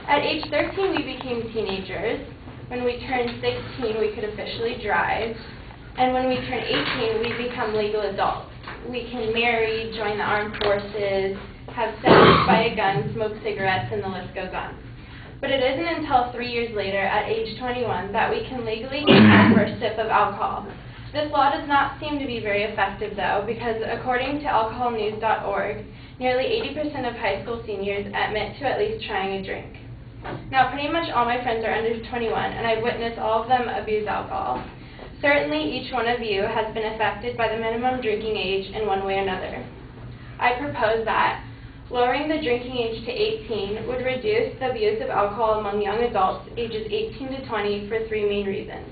At age 13, we became teenagers. When we turned 16, we could officially drive. And when we turn 18, we become legal adults. We can marry, join the armed forces, have sex, buy a gun, smoke cigarettes, and the list goes on. But it isn't until 3 years later, at age 21, that we can legally take our first sip of alcohol. This law does not seem to be very effective, though, because according to alcoholnews.org, nearly 80% of high school seniors admit to at least trying a drink. Now, pretty much all my friends are under 21, and I've witnessed all of them abuse alcohol. Certainly, each one of you has been affected by the minimum drinking age in one way or another. I propose that lowering the drinking age to 18 would reduce the abuse of alcohol among young adults ages 18 to 20 for three main reasons.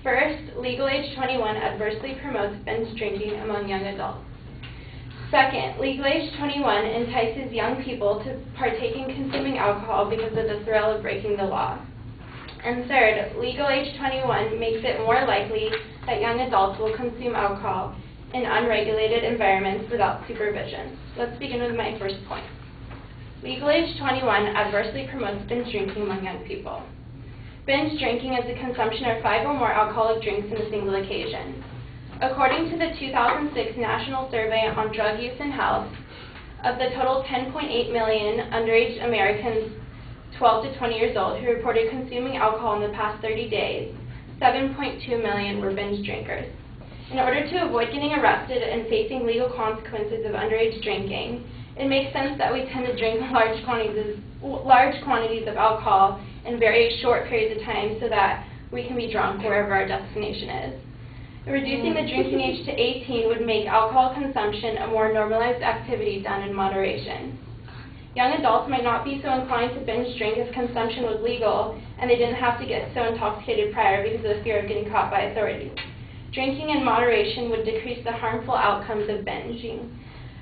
First, legal age 21 adversely promotes binge drinking among young adults. Second, legal age 21 entices young people to partake in consuming alcohol because of the thrill of breaking the law. And third, legal age 21 makes it more likely that young adults will consume alcohol in unregulated environments without supervision. Let's begin with my first point. Legal age 21 adversely promotes binge drinking among young people. Binge drinking is the consumption of 5 or more alcoholic drinks in a single occasion. According to the 2006 National Survey on Drug Use and Health, of the total 10.8 million underage Americans 12 to 20 years old who reported consuming alcohol in the past 30 days, 7.2 million were binge drinkers. In order to avoid getting arrested and facing legal consequences of underage drinking, it makes sense that we tend to drink large quantities of alcohol in very short periods of time so that we can be drunk wherever our destination is. Reducing the drinking age to 18 would make alcohol consumption a more normalized activity done in moderation. Young adults might not be so inclined to binge drink if consumption was legal and they didn't have to get so intoxicated prior because of the fear of getting caught by authorities. Drinking in moderation would decrease the harmful outcomes of binging.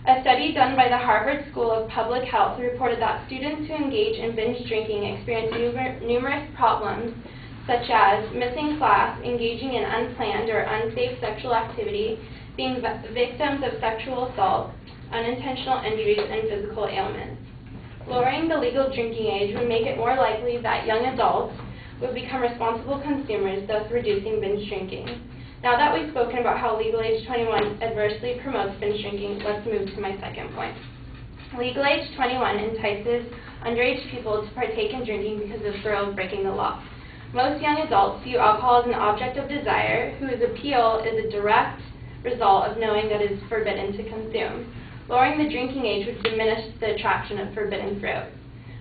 A study done by the Harvard School of Public Health reported that students who engage in binge drinking experience numerous problems such as missing class, engaging in unplanned or unsafe sexual activity, being victims of sexual assault, unintentional injuries, and physical ailments. Lowering the legal drinking age would make it more likely that young adults would become responsible consumers, thus reducing binge drinking. Now that we've spoken about how legal age 21 adversely promotes binge drinking, let's move to my second point. Legal age 21 entices underage people to partake in drinking because of the thrill of breaking the law. Most young adults view alcohol as an object of desire whose appeal is a direct result of knowing that it is forbidden to consume. Lowering the drinking age would diminish the attraction of forbidden fruit.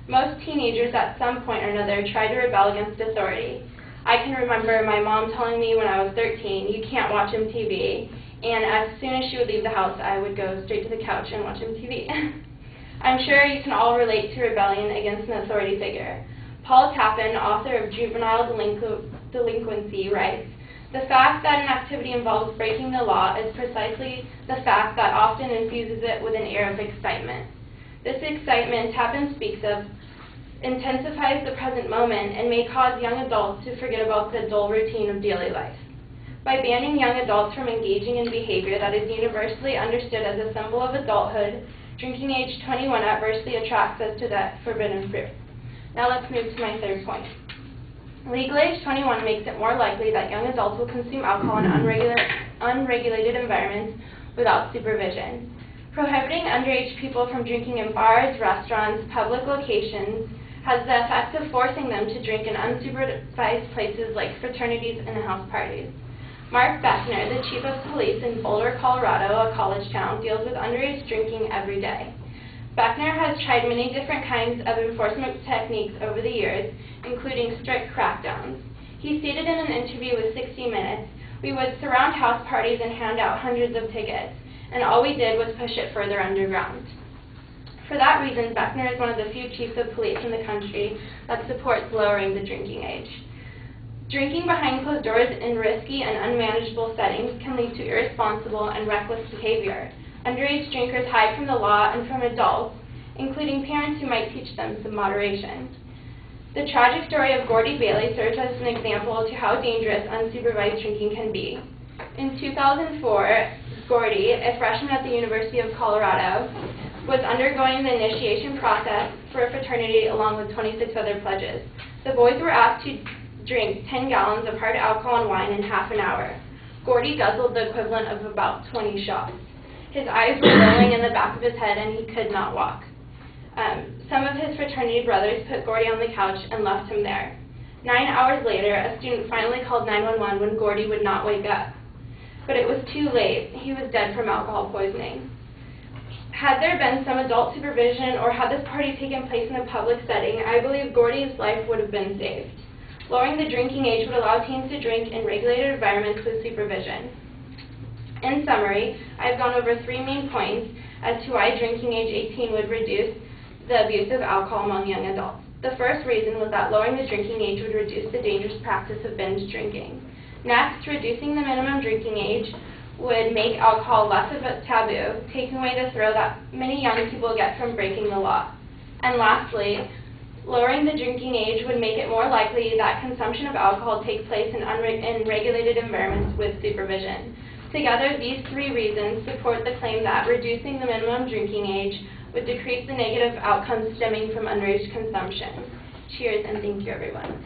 Most teenagers at some point or another try to rebel against authority. I can remember my mom telling me when I was 13, you can't watch MTV, and as soon as she would leave the house, I would go straight to the couch and watch MTV. I'm sure you can all relate to rebellion against an authority figure. Paul Tappan, author of Juvenile Delinquency, writes, "The fact that an activity involves breaking the law is precisely the fact that often infuses it with an air of excitement. This excitement Tappan speaks of intensifies the present moment and may cause young adults to forget about the dull routine of daily life. By banning young adults from engaging in behavior that is universally understood as a symbol of adulthood, drinking age 21 adversely attracts us to that forbidden fruit." Now let's move to my third point. Legal age 21 makes it more likely that young adults will consume alcohol in unregulated environments without supervision. Prohibiting underage people from drinking in bars, restaurants, public locations has the effect of forcing them to drink in unsupervised places like fraternities and house parties. Mark Beckner, the chief of police in Boulder, Colorado, a college town, deals with underage drinking every day. Beckner has tried many different kinds of enforcement techniques over the years, including strict crackdowns. He stated in an interview with 60 Minutes, "We would surround house parties and hand out hundreds of tickets, and all we did was push it further underground." For that reason, Beckner is one of the few chiefs of police in the country that supports lowering the drinking age. Drinking behind closed doors in risky and unmanageable settings can lead to irresponsible and reckless behavior. Underage drinkers hide from the law and from adults, including parents who might teach them some moderation. The tragic story of Gordy Bailey serves as an example to how dangerous unsupervised drinking can be. In 2004, Gordy, a freshman at the University of Colorado, was undergoing the initiation process for a fraternity along with 26 other pledges. The boys were asked to drink 10 gallons of hard alcohol and wine in half an hour. Gordy guzzled the equivalent of about 20 shots. His eyes were rolling in the back of his head and he could not walk. Some of his fraternity brothers put Gordy on the couch and left him there. 9 hours later, a student finally called 911 when Gordy would not wake up. But it was too late. He was dead from alcohol poisoning. Had there been some adult supervision or had this party taken place in a public setting, I believe Gordy's life would have been saved. Lowering the drinking age would allow teens to drink in regulated environments with supervision. In summary, I've gone over 3 main points as to why drinking age 18 would reduce the abuse of alcohol among young adults. The first reason was that lowering the drinking age would reduce the dangerous practice of binge drinking. Next, reducing the minimum drinking age would make alcohol less of a taboo, taking away the thrill that many young people get from breaking the law. And lastly, lowering the drinking age would make it more likely that consumption of alcohol take place in regulated environments with supervision. Together, these 3 reasons support the claim that reducing the minimum drinking age would decrease the negative outcomes stemming from underage consumption. Cheers, and thank you, everyone.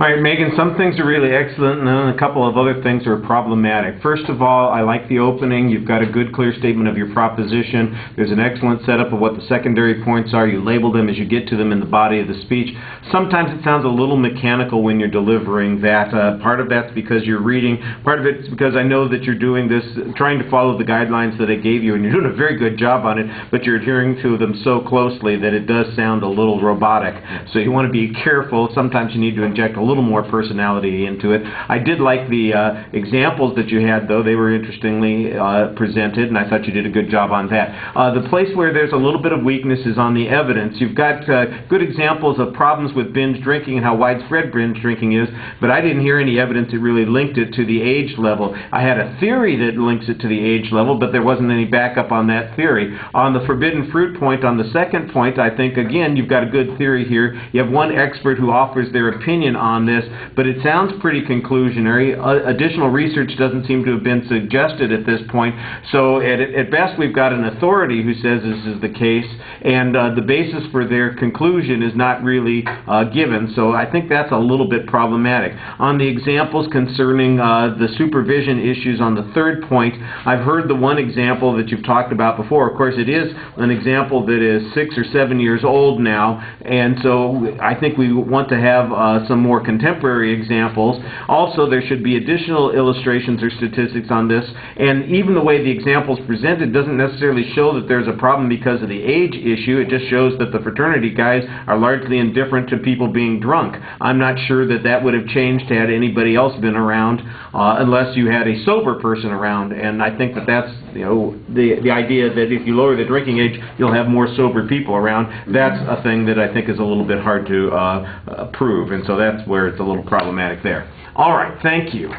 All right, Megan, some things are really excellent, and then a couple of other things are problematic. First of all, I like the opening. You've got a good, clear statement of your proposition. There's an excellent setup of what the secondary points are. You label them as you get to them in the body of the speech. Sometimes it sounds a little mechanical when you're delivering that. Part of that's because you're reading. Part of it's because I know that you're doing this, trying to follow the guidelines that I gave you, and you're doing a very good job on it, but you're adhering to them so closely that it does sound a little robotic. So you want to be careful. Sometimes you need to inject a little more personality into it. I did like the examples that you had, though. They were interestingly presented, and I thought you did a good job on that. The place where there's a little bit of weakness is on the evidence. You've got good examples of problems with binge drinking and how widespread binge drinking is, but I didn't hear any evidence that really linked it to the age level. I had a theory that links it to the age level, but there wasn't any backup on that theory. On the forbidden fruit point, on the second point, I think, again, you've got a good theory here. You have one expert who offers their opinion on this, but it sounds pretty conclusionary. Additional research doesn't seem to have been suggested at this point. So at best, we've got an authority who says this is the case, and the basis for their conclusion is not really given. So I think that's a little bit problematic. On the examples concerning the supervision issues on the third point, I've heard the one example that you've talked about before. Of course, it is an example that is 6 or 7 years old now, and so I think we want to have some more contemporary examples. Also, there should be additional illustrations or statistics on this, and even the way the example is presented doesn't necessarily show that there's a problem because of the age issue. It just shows that the fraternity guys are largely indifferent to people being drunk. I'm not sure that that would have changed had anybody else been around, unless you had a sober person around, and I think that that's, you know, the idea that if you lower the drinking age, you'll have more sober people around. That's a thing that I think is a little bit hard to prove, and so that's where it's a little problematic there. All right, thank you.